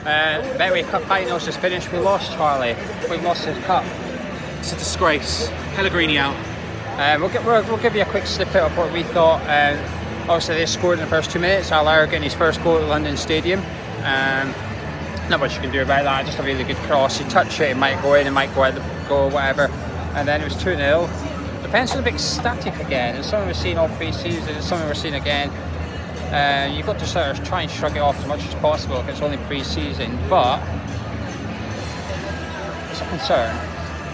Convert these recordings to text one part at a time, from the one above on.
Betway Cup finals just finished. We lost, Charlie. We lost the cup. It's a disgrace. Pellegrini out. We'll give you a quick snippet of what we thought. Obviously, they scored in the first 2 minutes. Allaire getting his first goal at London Stadium. Not much you can do about that. Just a really good cross. You touch it, it might go in, it might go out the goal, whatever. And then it was 2-0. Defence was a bit static again. It's something we've seen all pre-season. It's something we're seeing again. You've got to sort of try and shrug it off as much as possible if it's only pre-season. But it's a concern.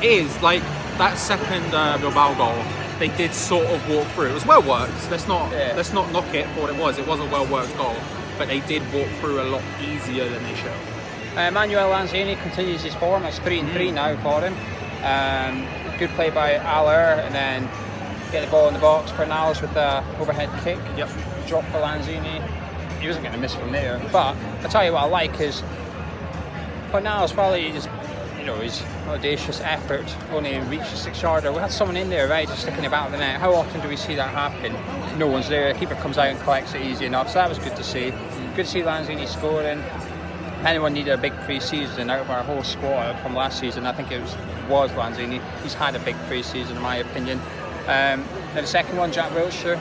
It is, like, that second Bilbao goal, they did sort of walk through. It was well worked. Let's not knock it for what it was. It was a well worked goal, but they did walk through a lot easier than they should. Manuel Lanzini continues his form. It's 3-3 now for him. Good play by Allaire, and then get the ball in the box. Fornals with the overhead kick. Yep. Drop for Lanzini. He wasn't going to miss from there. But I tell you what I like is Fornals probably just, his audacious effort only reached the 6-yarder. We had someone in there, right, just sticking about the net. How often do we see that happen? No one's there. The keeper comes out and collects it easy enough. So that was good to see. Good to see Lanzini scoring. Anyone needed a big pre-season out of our whole squad from last season, I think it was Lanzini. He's had a big pre-season in my opinion. Then the second one, Jack Wilshere.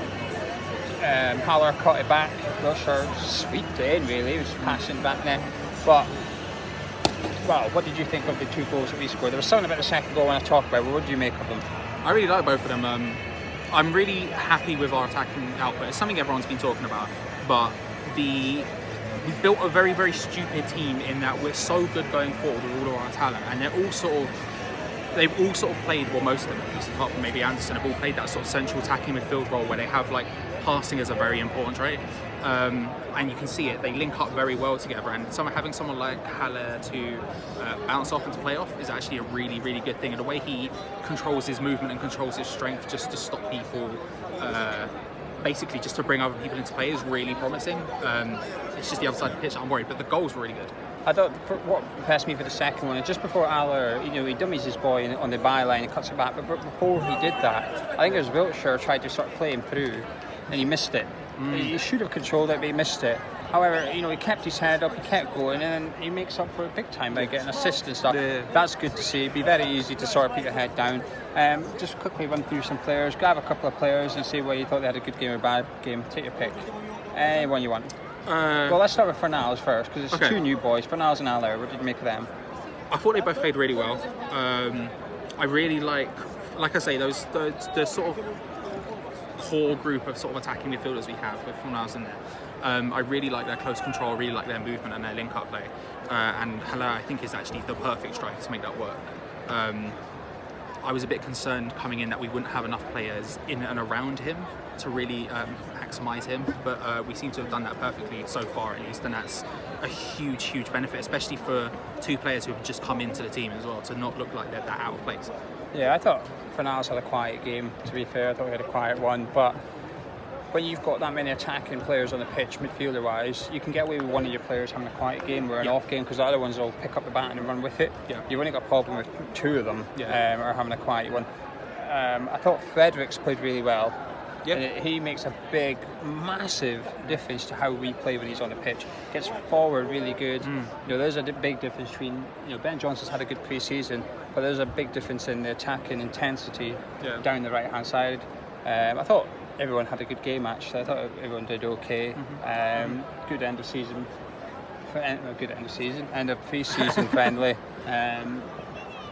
Haller caught it back. Wilshere sweeped it in really. He was passing back net. But well, what did you think of the 2 goals that we scored? There was something about the second goal I want to talk about. What do you make of them? I really like both of them. I'm really happy with our attacking output. It's something everyone's been talking about, but we've built a very, very stupid team in that we're so good going forward with all of our talent, and they've all sort of played, well, most of them at least, apart from maybe Anderson, have all played that sort of central attacking midfield role where they have like passing as a very important trait. And you can see it, they link up very well together, and having someone like Haller to bounce off and to play off is actually a really, really good thing. And the way he controls his movement and controls his strength just to stop people, basically just to bring other people into play, is really promising. It's just the other side of the pitch that I'm worried, but the goals were really good. I thought what impressed me for the second one, just before Allaire, he dummies his boy on the byline and cuts it back, but before he did that, I think it was Wilshere tried to sort of play him through, and he missed it. He should have controlled it, but he missed it. However, he kept his head up, he kept going, and then he makes up for it big time by getting assist and stuff. Yeah. That's good to see. It'd be very easy to sort of put your head down. Just quickly run through some players, grab a couple of players and see whether you thought they had a good game or a bad game. Take your pick. Anyone you want. Well, let's start with Fornals first, because it's 2 new boys, Fornals and Allaire. What did you make of them? I thought they both played really well. I really like I say, the sort of core group of sort of attacking midfielders we have with Fornals in there. I really like their close control, really like their movement and their link-up play. And Haller, I think, is actually the perfect striker to make that work. I was a bit concerned coming in that we wouldn't have enough players in and around him to really maximise him, but we seem to have done that perfectly so far, at least, and that's a huge, huge benefit, especially for 2 players who have just come into the team as well, to not look like they're that out of place. Yeah, I thought Fornals had a quiet game, to be fair. I thought he had a quiet one, but when you've got that many attacking players on the pitch, midfielder-wise, you can get away with one of your players having a quiet game or an off game, because the other ones will pick up the baton and run with it. Yeah. You've only got a problem with 2 of them are having a quiet one. I thought Fredericks played really well. Yep. And he makes a big, massive difference to how we play when he's on the pitch. Gets forward really good. There's a big difference between, Ben Johnson's had a good pre-season, but there's a big difference in the attacking intensity down the right-hand side. I thought everyone had a good game, actually. I thought everyone did okay. Good end of season. End of pre-season friendly.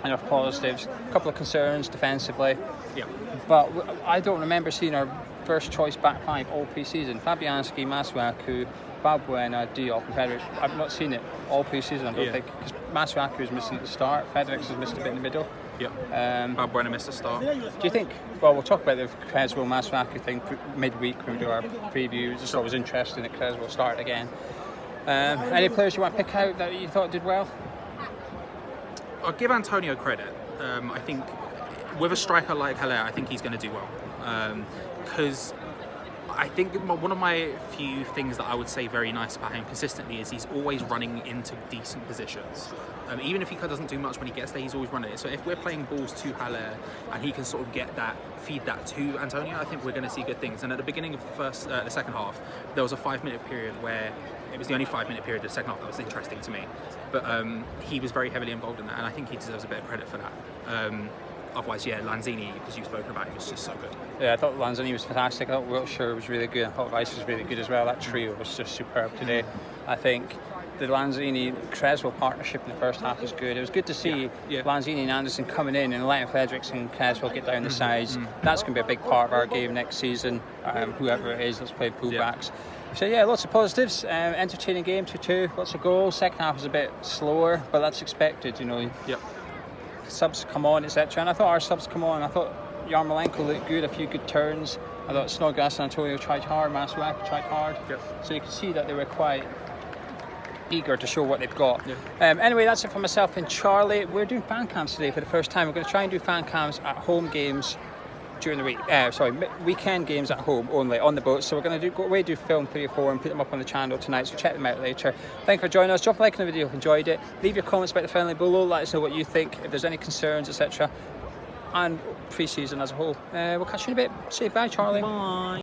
Enough positives. A couple of concerns defensively. Yeah. But I don't remember seeing our first choice back 5 all pre-season. Fabianski, Masuaku, Balbuena, Diop and Fredericks. I've not seen it all pre-season, I don't think. Because Masuaku was missing at the start. Fredericks has missed a bit in the middle. Yeah. Balbuena missed the start. Do you think, well, we'll talk about the Creswell Masuaku thing midweek when we do our preview. It's just always interesting that Creswell started again. Any players you want to pick out that you thought did well? I'll give Antonio credit. I think with a striker like Haller, I think he's going to do well. Because I think one of my few things that I would say very nice about him consistently is he's always running into decent positions. Even if he doesn't do much when he gets there, he's always running it. So if we're playing balls to Haller and he can sort of feed that to Antonio, I think we're going to see good things. And at the beginning of the second half, there was a 5-minute period where it was the only 5-minute period of the second half that was interesting to me. But he was very heavily involved in that, and I think he deserves a bit of credit for that. Otherwise, yeah, Lanzini, because you've spoken about him, was just so good. Yeah, I thought Lanzini was fantastic. I thought Wiltshire was really good. I thought Vice was really good as well. That trio was just superb today. I think the Lanzini-Creswell partnership in the first half was good. It was good to see Lanzini and Anderson coming in and letting Fredericks and Creswell get down the sides. That's going to be a big part of our game next season. Whoever it is, let's play fullbacks. So yeah, lots of positives. Entertaining game, 2-2. Lots of goals. Second half was a bit slower, but that's expected, you know. Subs come on, etc. And I thought our subs come on. I thought Yarmolenko looked good, a few good turns. I thought Snodgrass and Antonio tried hard, Masuaka tried hard. So you could see that they were quite eager to show what they've got. Anyway, that's it for myself and Charlie. We're doing fan cams today for the first time. We're going to try and do fan cams at home games during the week. Weekend games at home only on the boat. So we're going to go away, do film 3 or 4 and put them up on the channel tonight. So check them out later. Thank you for joining us. Drop a like on the video if you enjoyed it. Leave your comments about the friendly below. Let us know what you think, if there's any concerns, etc. And pre-season as a whole. We'll catch you in a bit. Say bye, Charlie. Bye.